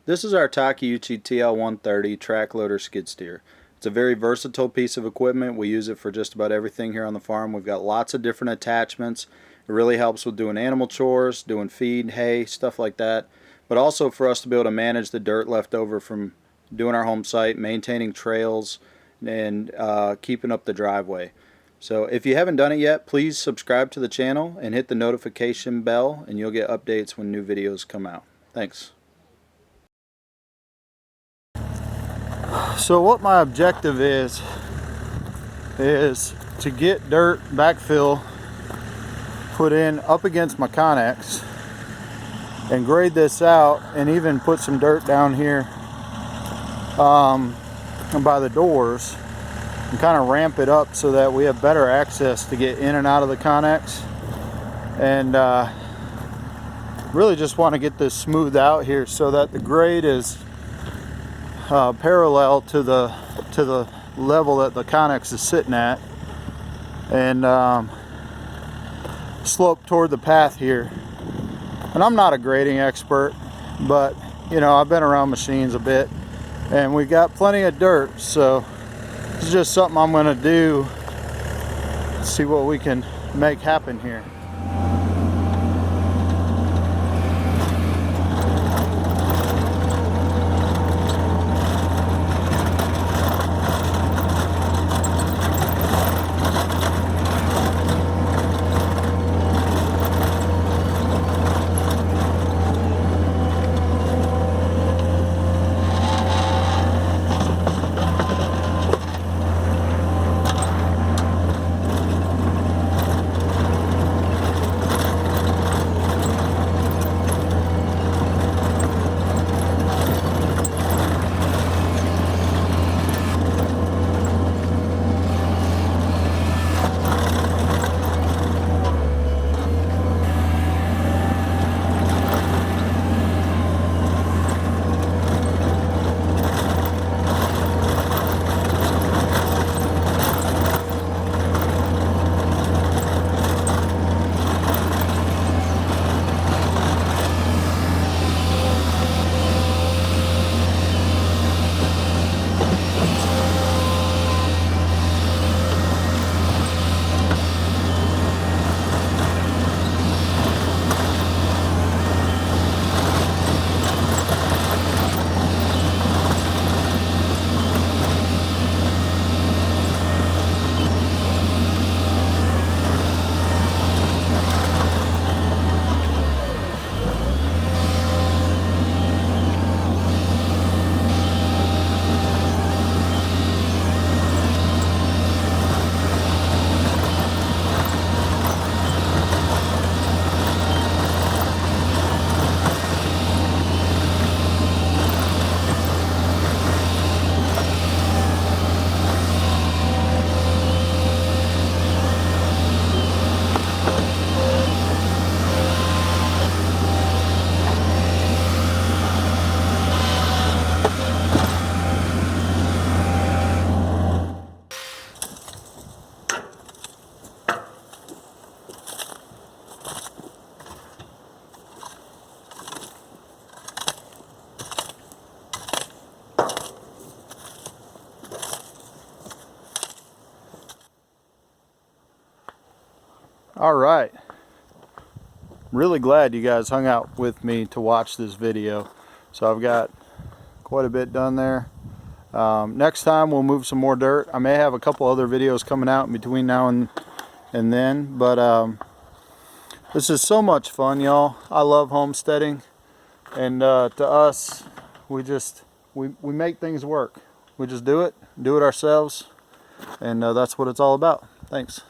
This is our TAKEUCHI TL130 track loader skid steer. It's a very versatile piece of equipment. We use it for just about everything here on the farm. We've got lots of different attachments. It really helps with doing animal chores, doing feed, hay, stuff like that. But also for us to be able to manage the dirt left over from doing our home site, maintaining trails, and keeping up the driveway. So if you haven't done it yet, please subscribe to the channel and hit the notification bell, and you'll get updates when new videos come out. Thanks. So what my objective is to get dirt backfill put in up against my Connex and grade this out, and even put some dirt down here by the doors and kind of ramp it up so that we have better access to get in and out of the Connex. And really just want to get this smoothed out here so that the grade is parallel to the level that the Connex is sitting at, and slope toward the path here. And I'm not a grading expert, but you know, I've been around machines a bit, and we got plenty of dirt, so it's just something I'm going to do. See what we can make happen here. All right, really glad you guys hung out with me to watch this video. So I've got quite a bit done there. Next time we'll move some more dirt. I may have a couple other videos coming out in between now and then, but this is so much fun, y'all. I love homesteading, and to us, we make things work. We just do it ourselves, and that's what it's all about. Thanks.